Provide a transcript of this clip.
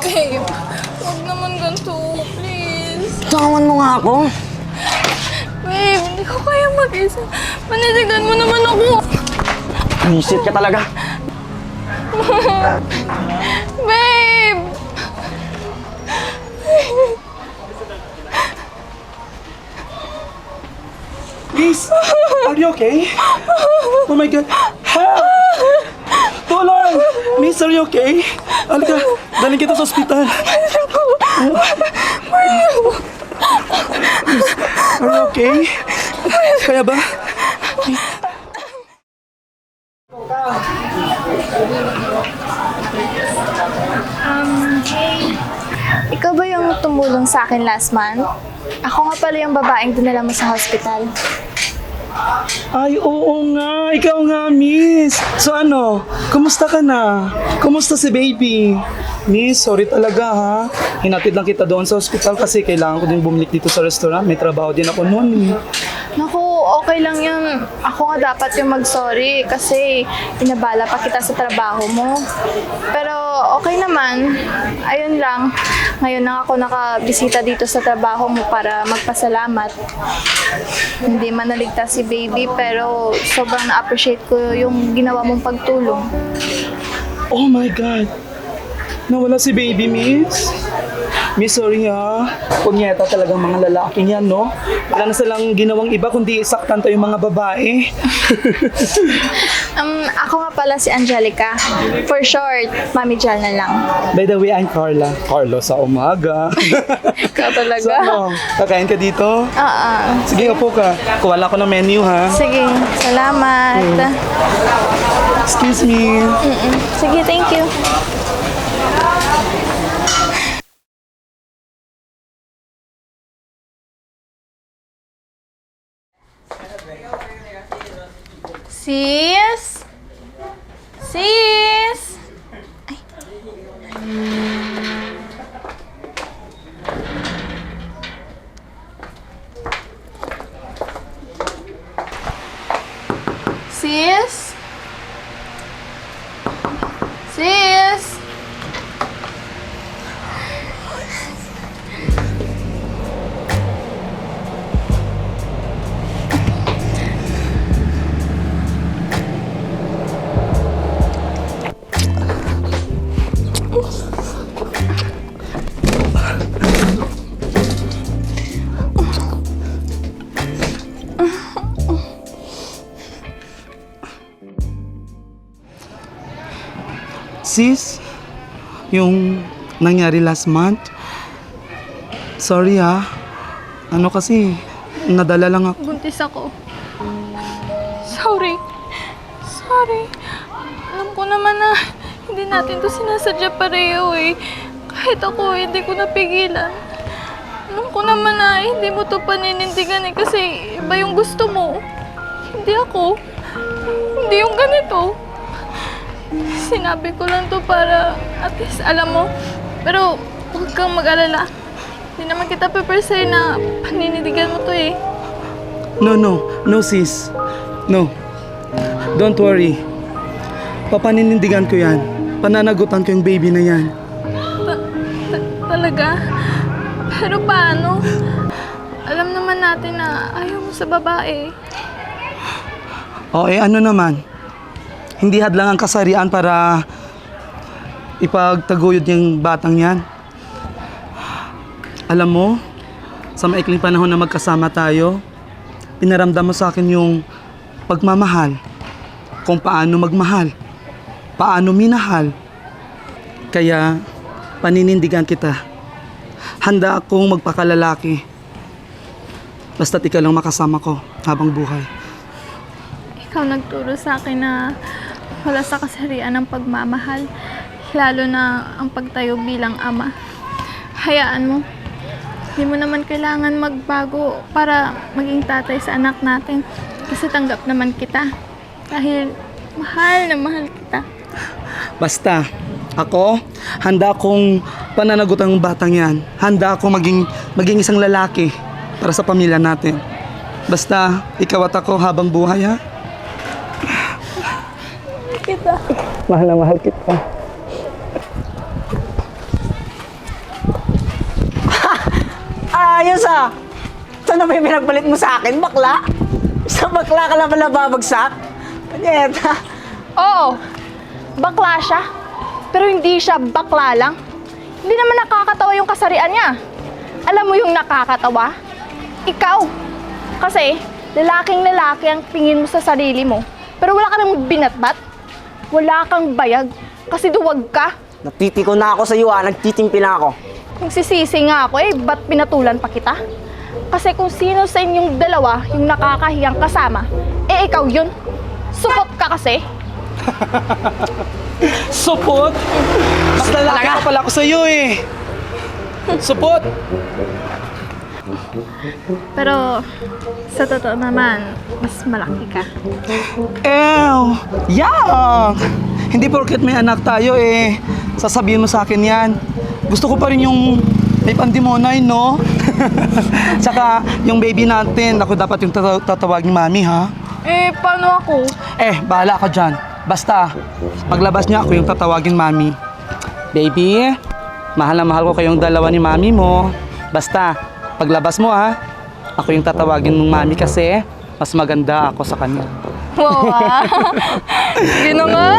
Babe, huwag naman ganito. Please. Tawan mo nga ako. Babe, hindi ko kaya mag-isa. Manitigan mo naman ako. Visit ka talaga. Babe! Miss, are you okay? Oh my God. Help! Tulong! Miss, are you okay? Halika, daling kita sa ospital. Miss, are you okay? Kaya ba? Ikaw ba yung tumulong sa akin last month? Ako nga pala yung babaeng dinala mo sa hospital. Ay, oo nga. Ikaw nga, miss. So ano, kumusta ka na? Kumusta si baby? Miss, sorry talaga ha. Hinatid lang kita doon sa ospital kasi kailangan ko din bumalik dito sa restaurant. May trabaho din ako noon. Naku, okay lang yun. Ako nga dapat yung mag-sorry kasi pinabala pa kita sa trabaho mo. Pero okay naman. Ayun lang. Ngayon lang ako nakabisita dito sa trabaho mo para magpasalamat. Hindi man naligtas si baby pero sobrang na-appreciate ko yung ginawa mong pagtulong. Oh my God. Nawala si baby, miss. Miss, sorry ha. Punyeta talagang mga lalaking yan, no? Wala na silang ginawang iba kundi saktan to yung mga babae. Ako nga pala si Angelica. For short, Mami Jal na lang. By the way, I'm Carla. Carlo sa umaga. Ikaw So talaga. ano, kakain ka dito? Sige, upo ka. Kuha lang ako ng menu, ha? Sige, salamat. Excuse me. Sige, thank you. Sis? Sis? Sis? Sis? Sis, yung nangyari last month, sorry ha. Ano kasi, nadala lang ako. Buntis ako. Sorry. Sorry. Alam ko naman na hindi natin to sinasadya pareho eh. Kahit ako, hindi ko napigilan. Alam ko naman na hindi mo to paninindigan eh kasi iba yung gusto mo. Hindi ako. Hindi yung ganito. Sinabi ko lang to para at least alam mo. Pero huwag kang mag-alala. Hindi naman kita pe-say na paninindigan mo to eh. No sis. No. Don't worry. Papaninindigan ko yan. Pananagutan ko yung baby na yan. Talaga? Pero paano? Alam naman natin na ayaw mo sa babae. O ano naman. Hindi hadlang ang kasarian para ipagtaguyod yung batang yan. Alam mo, sa maikling panahon na magkasama tayo, pinaramdam mo sa akin yung pagmamahal. Kung paano magmahal. Paano minahal. Kaya, paninindigan kita. Handa akong magpakalalaki. Basta't ikaw lang makasama ko habang buhay. Ikaw nagturo sa akin na wala sa kasarian ng pagmamahal. Lalo na ang pagtayo bilang ama. Hayaan mo. Hindi mo naman kailangan magbago para maging tatay sa anak natin. Kasi tanggap naman kita. Dahil mahal na mahal kita. Basta, ako, handa akong pananagutan ng batang yan. Handa akong maging isang lalaki para sa pamilya natin. Basta, ikaw at ako habang buhay, ha? Kita. Mahal na mahal kita. ayos ah. Ito na may pinagpalit mo sa akin, bakla? Sa bakla ka lang pala babagsak? Panyeta. Oo, bakla siya. Pero hindi siya bakla lang. Hindi naman nakakatawa yung kasarian niya. Alam mo yung nakakatawa? Ikaw. Kasi, lalaking lalaki ang tingin mo sa sarili mo. Pero wala ka namang binatbat. Wala kang bayag. Kasi duwag ka. Natitiko na ako sa iyo ah, nagtitimpi na ako. Nagsisisi nga ako ba't pinatulan pa kita? Kasi kung sino sa inyong dalawa yung nakakahiyang kasama, ikaw yun. Supot ka kasi. Supot? Mas lalaki pa pala ako sa'yo eh. Supot? Pero sa totoo naman, mas malaki ka. Ew! Yuck! Hindi porket may anak tayo eh, sasabihin mo sa akin yan. Gusto ko pa rin yung may pandimonay, no? Tsaka yung baby natin, ako dapat yung tatawag ni mami, ha? Paano ako? Bahala ka dyan. Basta, paglabas niya ako yung tatawagin mami. Baby, mahal na mahal ko kayong dalawa ni mami mo. Basta, paglabas mo, ha? Ako yung tatawagin ng mami kasi mas maganda ako sa kanya. Wow! Sige na nga!